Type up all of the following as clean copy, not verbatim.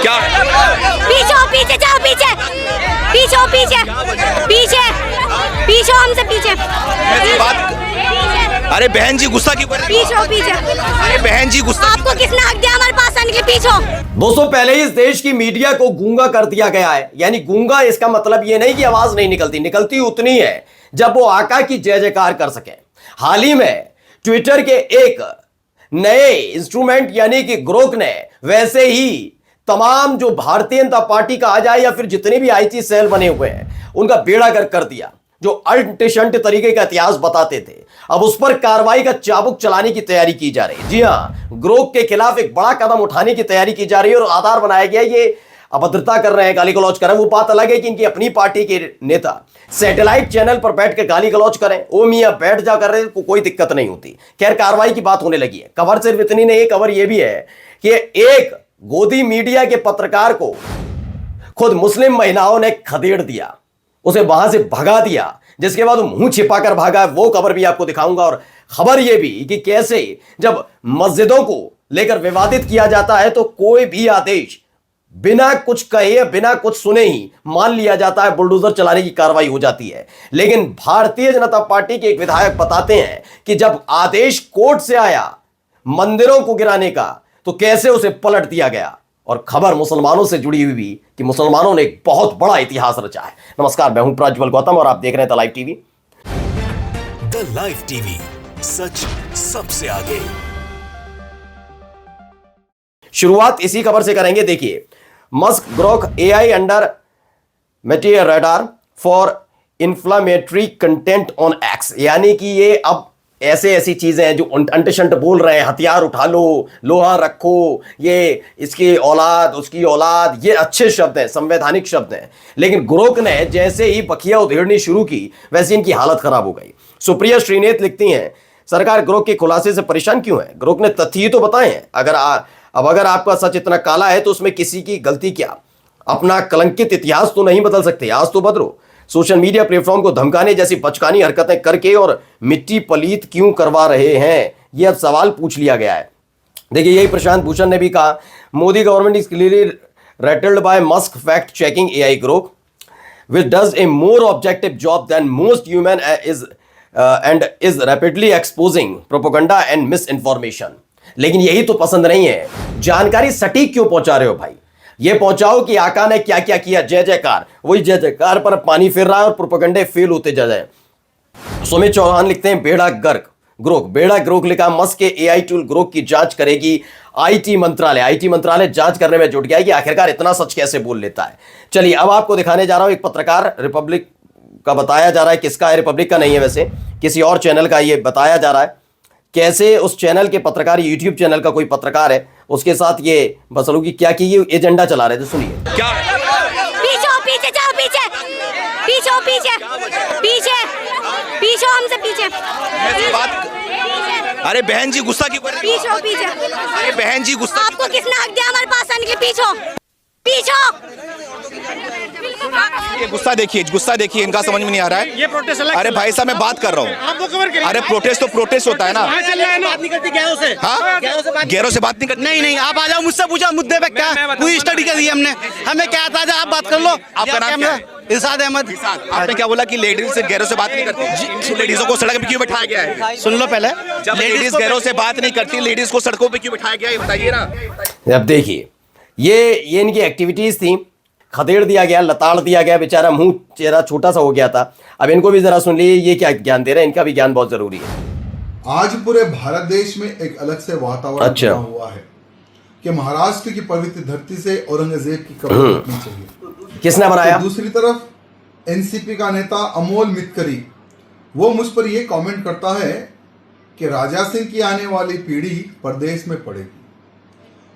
क्या पीछे हो, पीछे जाओ, पीछे पीछे हो, पीछे पीछे पीछे हो, हमसे पीछे बात? अरे बहन जी गुस्सा क्यों कर रही पीछे हो, पीछे। अरे बहन जी गुस्सा आपको किसने हक दिया हमारे पास आने के लिए? पीछे हो। दोस्तों, पहले ही इस देश की मीडिया को गूंगा कर दिया गया है। यानी गूंगा इसका मतलब ये नहीं कि आवाज नहीं निकलती, निकलती उतनी है जब वो आका की जय जयकार कर सके। हाल ही में ट्विटर के एक नए इंस्ट्रूमेंट यानी कि ग्रोक ने वैसे ही तमाम जो भारतीय जनता पार्टी का आ जाए या फिर जितने भी आईटी सेल बने हुए हैं उनका बेड़ा गर्क कर दिया। जो अल्ट शंट तरीके का इतिहास बताते थे, अब उस पर कार्रवाई का चाबुक चलाने की तैयारी की जा रही है। जी हां, ग्रोक के खिलाफ एक बड़ा कदम उठाने की तैयारी की जा रही है और आधार बनाया गया। ये अभद्रता कर रहे हैं, गाली गलौज कर रहे हैं। वो बात अलग है कि इनकी अपनी पार्टी के नेता सैटेलाइट चैनल पर बैठ के गाली गलौज करें, ओ मियां बैठ जा कर रहे को कोई दिक्कत नहीं होती। खैर, कार्रवाई की बात होने लगी है। खबर सिर्फ इतनी नहीं है, खबर यह भी है कि एक गोदी मीडिया के पत्रकार को खुद मुस्लिम महिलाओं ने खदेड़ दिया, उसे वहां से भगा दिया, जिसके बाद वो मुंह छिपाकर भागा। वो खबर भी आपको दिखाऊंगा। और खबर यह भी कि कैसे जब मस्जिदों को लेकर विवादित किया जाता है तो कोई भी आदेश बिना कुछ कहे, बिना कुछ सुने ही मान लिया जाता है, बुलडोजर चलाने की कार्रवाई हो जाती है। लेकिन भारतीय जनता पार्टी के एक विधायक बताते हैं कि जब आदेश कोर्ट से आया मंदिरों को गिराने का तो कैसे उसे पलट दिया गया। और खबर मुसलमानों से जुड़ी हुई भी कि मुसलमानों ने एक बहुत बड़ा इतिहास रचा है। नमस्कार, मैं हूं प्रज्वल गौतम और आप देख रहे हैं the live TV. The live TV, सच सबसे आगे। शुरुआत इसी खबर से करेंगे। देखिए, Musk Grok AI under material radar for inflammatory content on X. यानी कि ये अब ऐसी चीजें हैं जो अंटशंट बोल रहे हैं, हथियार उठा लो, लोहा रखो, ये इसकी औलाद उसकी औलाद, ये अच्छे शब्द हैं, संवैधानिक शब्द हैं। लेकिन ग्रोक ने जैसे ही बखिया उधेड़नी शुरू की वैसे इनकी हालत खराब हो गई। सुप्रिया श्रीनेत लिखती हैं, सरकार ग्रोक के खुलासे से परेशान क्यों है? ग्रोक ने तथ्य तो बताए हैं। अगर आपका सच इतना काला है तो उसमें किसी की गलती क्या? अपना कलंकित इतिहास तो नहीं बदल सकते, आज तो बदलो। सोशल मीडिया प्लेटफॉर्म को धमकाने जैसी बचकानी हरकतें करके और मिट्टी पलीत क्यों करवा रहे हैं, यह अब सवाल पूछ लिया गया है। देखिए, यही प्रशांत भूषण ने भी कहा, Modi government is clearly rattled by Musk fact checking AI Grok which does a more objective job than most human and is rapidly exposing propaganda and misinformation। लेकिन यही तो पसंद नहीं है। जानकारी सटीक क्यों पहुंचा रहे हो भाई? ये पहुंचाओ कि आका ने क्या क्या किया, जय जयकार। वही जय जयकार पर पानी फिर रहा है और प्रोपेगेंडे फेल होते जा रहे। सुमित चौहान लिखते हैं, बेड़ा गर्क ग्रोक, बेड़ा ग्रोक लिखा, मस्क के एआई टूल ग्रोक की जांच करेगी आईटी मंत्रालय जांच करने में जुट गया है कि आखिरकार इतना सच कैसे बोल लेता है। चलिए, अब आपको दिखाने जा रहा हूं एक पत्रकार, रिपब्लिक का बताया जा रहा है। किसका है? रिपब्लिक का नहीं है, वैसे किसी और चैनल का ये बताया जा रहा है। कैसे उस चैनल के पत्रकार, यूट्यूब चैनल का कोई पत्रकार है, उसके साथ ये बसलूकी क्या की, ये एजेंडा चला रहे थे। सुनिए। क्या पीछे हो, पीछे जाओ, पीछे पीछे हो, पीछे पीछे पीछे हो, हमसे पीछे बात? अरे बहन जी गुस्सा क्यों कर रही पीछे हो, पीछे। अरे बहन जी गुस्सा आपको किसने हक दिया हमारे पास आने के लिए? पीछे हो, पीछे हो। ये गुस्सा देखिए इनका समझ में नहीं आ रहा है। ये प्रोटेस्ट अलग। अरे भाई साहब, मैं बात कर रहा हूँ। आप वो कवर करिए। अरे प्रोटेस्ट तो प्रोटेस्ट होता है ना। बात नहीं करती गैरों से। हाँ, गैरों से बात नहीं करती। नहीं, आप आ जाओ, मुझसे पूछा मुद्दे पे क्या पूरी स्टडी करी हमने। हमें क्या आता है, आप बात कर लो। आपका नाम क्या है? इरशाद अहमद। आपने क्या बोला कि लेडीज से गैरों से बात नहीं करती? लेडीजों को सड़क पे क्यों बिठाया गया है? सुन लो पहले। जब लेडीज गैरों से बात नहीं करती, लेडीज को सड़कों पे क्यों बिठाया गया है, बताइए ना। अब देखिए, ये इनकी एक्टिविटीज थी, खदेड़ दिया गया, लताड़ दिया गया, बेचारा मुंह चेहरा छोटा सा हो गया था। अब इनको भी जरा सुन लीजिए, ये क्या ज्ञान दे रहे हैं। इनका भी ज्ञान बहुत जरूरी है। आज पूरे भारत देश में एक अलग से वातावरण अच्छा बना हुआ है कि महाराष्ट्र की पवित्र धरती से औरंगजेब की कब्र हटनी चाहिए। किसने बनाया? तो दूसरी तरफ एनसीपी का नेता अमोल मितकरी, वो मुझ पर ये कमेंट करता है कि राजा सिंह की आने वाली पीढ़ी परदेश में पड़ेगी।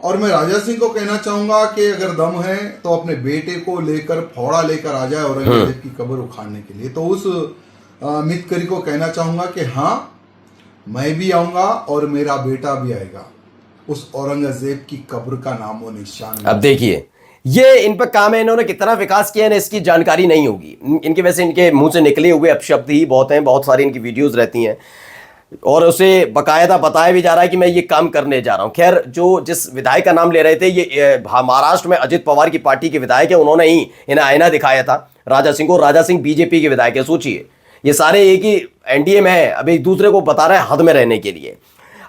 और मैं राजा सिंह को कहना चाहूंगा कि अगर दम है तो अपने बेटे को लेकर फावड़ा लेकर आ जाए औरंगजेब की कब्र उखाड़ने के लिए। तो उस मितकरी को कहना चाहूंगा कि हाँ, मैं भी आऊंगा और मेरा बेटा भी आएगा। उस औरंगजेब की कब्र का नामो निशान। अब देखिए, ये इन पर काम है, इन्होंने कितना विकास किया है इसकी जानकारी नहीं होगी इनके। वैसे इनके मुंह से निकले हुए अपशब्द ही बहुत हैं, बहुत सारी इनकी वीडियोस रहती हैं। और उसे बकायदा बताया भी जा रहा है कि मैं ये काम करने जा रहा हूं। खैर, जो जिस विधायक का नाम ले रहे थे ये महाराष्ट्र में अजित पवार की पार्टी के विधायक है, उन्होंने ही इन्हें आईना दिखाया था राजा सिंह को। राजा सिंह बीजेपी के विधायक है। सोचिए, ये सारे एक ही एनडीए में है, अब एक दूसरे को बता रहे हैं हद में रहने के लिए।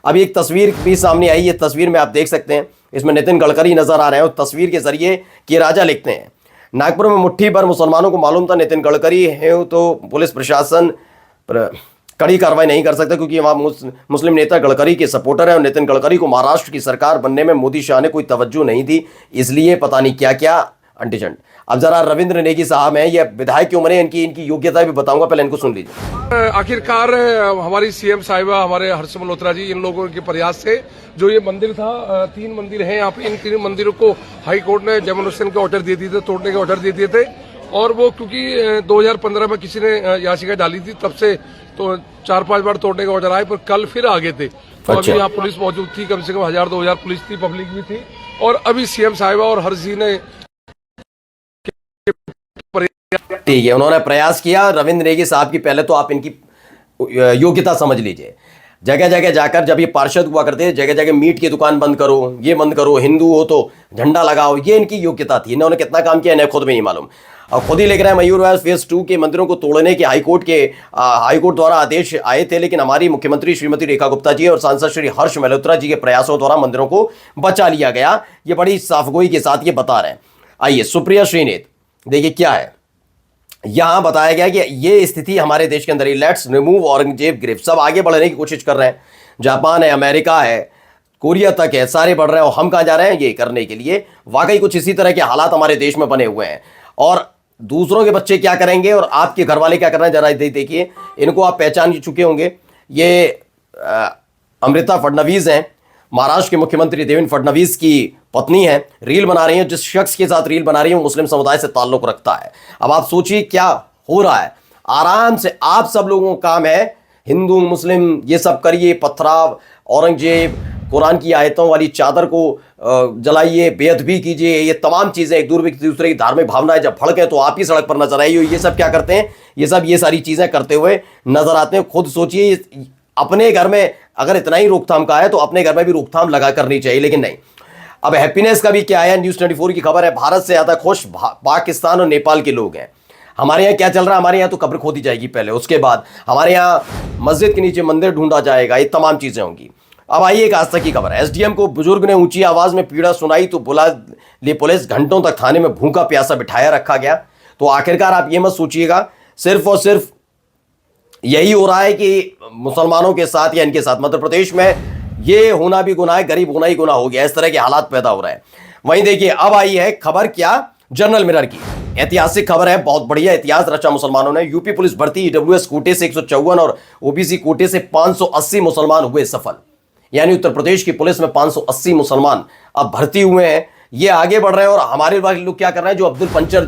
अभी एक तस्वीर भी सामने आई, ये तस्वीर में आप देख सकते हैं, इसमें नितिन गडकरी नजर आ रहे हैं और तस्वीर के जरिए कि राजा लिखते हैं, नागपुर में मुट्ठी भर मुसलमानों को मालूम था नितिन गडकरी है तो पुलिस प्रशासन पर कड़ी कार्रवाई नहीं कर सकता क्योंकि वहाँ मुस्लिम नेता गडकरी के सपोर्टर है और नितिन गडकरी को महाराष्ट्र की सरकार बनने में मोदी शाह ने कोई तवज्जो नहीं दी, इसलिए पता नहीं क्या क्या अंटिजंट। अब जरा रविंद्र नेगी साहब हैं, ये विधायक क्यों बने, इनकी योग्यता भी बताऊंगा, पहले इनको सुन लीजिए। आखिरकार हमारी सीएम साहिबा, हमारे हर्ष मल्होत्रा जी, इन लोगों के प्रयास से जो ये मंदिर था, 3 मंदिर हैं यहाँ पे, इन 3 मंदिरों को हाई कोर्ट ने जबरदस्ती के ऑर्डर दे दिए थे, तोड़ने के ऑर्डर दे दिए थे। और वो क्योंकि 2015 में किसी ने याचिका डाली थी, तब से तो 4-5 बार तोड़ने के ऑर्डर आए, पर कल फिर आगे थे। तो अभी यहाँ पुलिस मौजूद थी, कम से कम 1000-2000 पुलिस थी, पब्लिक भी थी। और अभी सीएम साहिबा और हर्ष जी ने ठीक है, उन्होंने प्रयास किया। रविंद्र नेगी साहब की पहले तो आप इनकी योग्यता समझ लीजिए। जगह जगह जाकर जब ये पार्षद हुआ करते, जगह जगह मीट की दुकान बंद करो, ये बंद करो, हिंदू हो तो झंडा लगाओ, ये इनकी योग्यता थी। इन्होंने कितना काम किया इन्हें खुद में नहीं मालूम। और खुद ही लिख रहे हैं, मयूरविहार फेज 2 के मंदिरों को तोड़ने के हाईकोर्ट द्वारा आदेश आए थे, लेकिन हमारी मुख्यमंत्री श्रीमती रेखा गुप्ता जी और सांसद श्री हर्ष मल्होत्रा जी के प्रयासों द्वारा मंदिरों को बचा लिया गया। ये बड़ी साफगोई के साथ ये बता रहे हैं। आइए, सुप्रिया श्रीनेत देखिए क्या है, यहां बताया गया कि ये स्थिति हमारे देश के अंदर ही, लेट्स रिमूव औरंगजेब ग्रिप। सब आगे बढ़ने की कोशिश कर रहे हैं, जापान है, अमेरिका है, कोरिया तक है, सारे बढ़ रहे हैं और हम कहां जा रहे हैं ये करने के लिए। वाकई कुछ इसी तरह के हालात हमारे देश में बने हुए हैं। और दूसरों के बच्चे क्या करेंगे और आपके घर वाले क्या कर रहे हैं, जरा देखिए। इनको आप पहचान चुके होंगे, ये अमृता फडणवीस हैं, महाराष्ट्र के मुख्यमंत्री देवेंद्र फडणवीस की पत्नी है। रील बना रही है, जिस शख्स के साथ रील बना रही है वो मुस्लिम समुदाय से ताल्लुक रखता है। अब आप सोचिए क्या हो रहा है। आराम से आप सब लोगों का काम है, हिंदू मुस्लिम ये सब करिए, पथराव, औरंगजेब, कुरान की आयतों वाली चादर को जलाइए, बेअदबी कीजिए, ये तमाम चीजें एक दूसरे की धार्मिक भावनाएं जब भड़के तो आप ही सड़क पर नजर आइए। ये सब क्या करते हैं, ये सारी चीजें करते हुए नजर आते हैं। खुद सोचिए, अपने घर में अगर इतना ही रोकथाम का है तो अपने घर में भी रोकथाम लगा करनी चाहिए, लेकिन नहीं। अब हैप्पीनेस का भी क्या है, न्यूज़ 24 की खबर है, भारत से ज्यादा खुश पाकिस्तान और नेपाल के लोग हैं। हमारे यहाँ क्या चल रहा है, हमारे यहाँ तो कब्र खोदी जाएगी पहले, उसके बाद हमारे यहाँ मस्जिद के नीचे मंदिर ढूंढा जाएगा, ये तमाम चीजें होंगी। अब आइए एक आज तक की खबर है, एसडीएम को बुजुर्ग ने ऊंची आवाज में पीड़ा सुनाई तो बुला ली पुलिस, घंटों तक थाने में भूखा प्यासा बिठाया रखा गया। तो आखिरकार आप ये मत सोचिएगा सिर्फ और सिर्फ यही हो रहा है कि मुसलमानों के साथ या इनके साथ, मध्य प्रदेश में ये होना भी गुनाह है, गरीब होना ही गुनाह हो गया, इस तरह के हालात पैदा हो रहे हैं। वहीं देखिए अब आई है खबर क्या, जनरल मिरर की ऐतिहासिक खबर है, बहुत बढ़िया इतिहास रचा मुसलमानों ने। यूपी पुलिस भर्ती ईडब्ल्यूएस कोटे से 154 और ओबीसी कोटे से 580 मुसलमान हुए सफल। यानी उत्तर प्रदेश की पुलिस में 580 मुसलमान अब भर्ती हुए हैं। ये आगे बढ़ रहे हैं और हमारे लोग क्या कर रहे हैं, जो अब्दुल पंचर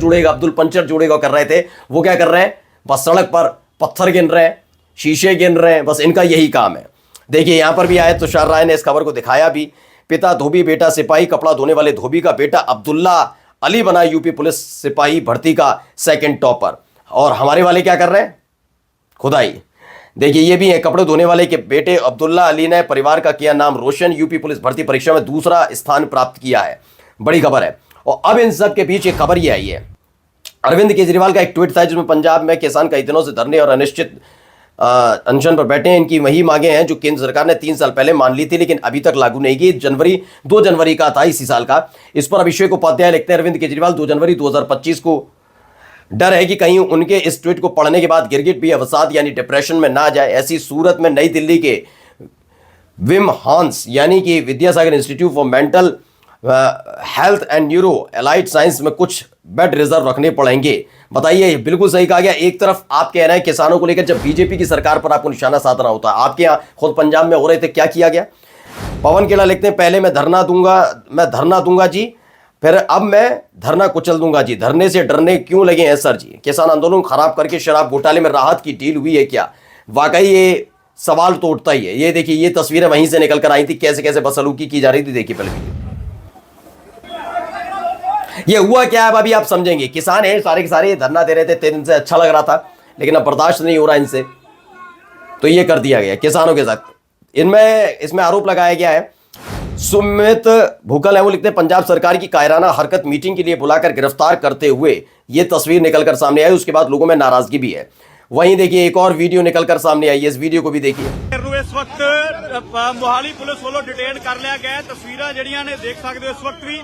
जुड़ेगा कर रहे थे, वो क्या कर रहे हैं, बस सड़क पर पत्थर गिन रहे हैं, शीशे गिन रहे हैं, बस इनका यही काम है। देखिए यहां पर भी आए तुषार राय ने इस खबर को दिखाया भी, पिता धोबी बेटा सिपाही, कपड़ा धोने वाले धोबी का बेटा अब्दुल्ला अली बना यूपी पुलिस सिपाही भर्ती का सेकंड टॉपर। और हमारे वाले क्या कर रहे हैं, खुदाई। देखिए ये भी है, कपड़े धोने वाले के बेटे अब्दुल्ला अली ने परिवार का किया नाम रोशन, यूपी पुलिस भर्ती परीक्षा में दूसरा स्थान प्राप्त किया है। बड़ी खबर है। और अब इन सब के पीछे खबर ये आई है, अरविंद केजरीवाल का एक ट्वीट था जिसमें पंजाब में किसान कई दिनों से धरने और अनिश्चित अनशन पर बैठे हैं। इनकी वही मांगे हैं जो केंद्र सरकार ने 3 साल पहले मान ली थी, लेकिन अभी तक लागू नहीं की। 2 जनवरी का था इसी साल का। इस पर अभिषेक उपाध्याय लिखते हैं, अरविंद केजरीवाल 2 जनवरी 2025 को डर है कि कहीं उनके इस ट्वीट को पढ़ने के बाद गिरगिट भी अवसाद यानी डिप्रेशन में ना जाए। ऐसी सूरत में नई दिल्ली के विम हांस यानी कि Vidyasagar institute for mental health and neuro allied science में कुछ बेड रिजर्व रखने पड़ेंगे। बताइए, बिल्कुल सही कहा गया। एक तरफ आप कह रहे हैं किसानों को लेकर, जब बीजेपी की सरकार पर आपको निशाना साधना होता है, आपके यहाँ खुद पंजाब में हो रहे थे, क्या किया गया। पवन केला लिखते हैं, पहले मैं धरना दूंगा जी, फिर अब मैं धरना कुचल दूंगा जी। धरने से डरने क्यों लगे हैं सर जी, किसान आंदोलन खराब करके शराब घोटाले में राहत की डील हुई है क्या। वाकई ये सवाल तो उठता ही है। ये देखिए, ये तस्वीरें वहीं से निकल कर आई थी, कैसे कैसे बदसलूकी की जा रही थी। देखिए पहले ये हुआ क्या है, अब अभी आप समझेंगे। किसान है सारे के सारे धरना दे रहे थे, 3 दिन से अच्छा लग रहा था, लेकिन अब बर्दाश्त नहीं हो रहा इनसे। तो ये कर दिया गया किसानों के साथ। इसमें आरोप लगाया गया है, सुमित भूकल है वो लिखते हैं, पंजाब सरकार की कायराना हरकत मीटिंग के लिए बुलाकर गिरफ्तार करते हुए ये तस्वीर निकलकर सामने आई। उसके बाद लोगों में नाराजगी भी है। वहीं देखिए एक और वीडियो निकलकर सामने आई है, इस वीडियो को भी देखिए। इस वक्त मोहाली पुलिस वालों डिटेन कर लिया गया। तस्वीरां जड़ियां ने देख सकते हो इस वक्त भी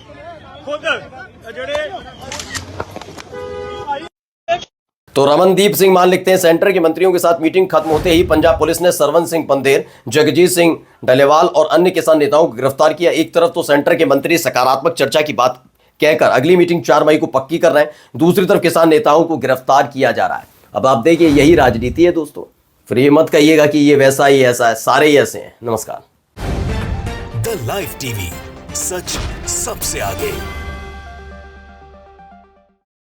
खुद तो रमनदीप सिंह मान लिखते हैं, सेंटर के मंत्रियों के साथ मीटिंग खत्म होते ही पंजाब पुलिस ने सरवन सिंह पंदेर, जगजीत सिंह डलेवाल और अन्य किसान नेताओं को गिरफ्तार किया। एक तरफ तो सेंटर के मंत्री सकारात्मक चर्चा की बात कहकर अगली मीटिंग 4 मई को पक्की कर रहे हैं, दूसरी तरफ किसान नेताओं को गिरफ्तार किया जा रहा है। अब आप देखिए यही राजनीति है दोस्तों, फिर ये मत कहिएगा कि ये वैसा ही ऐसा है, सारे ही ऐसे हैं। नमस्कार। द लाइव टीवी, सच सबसे आगे।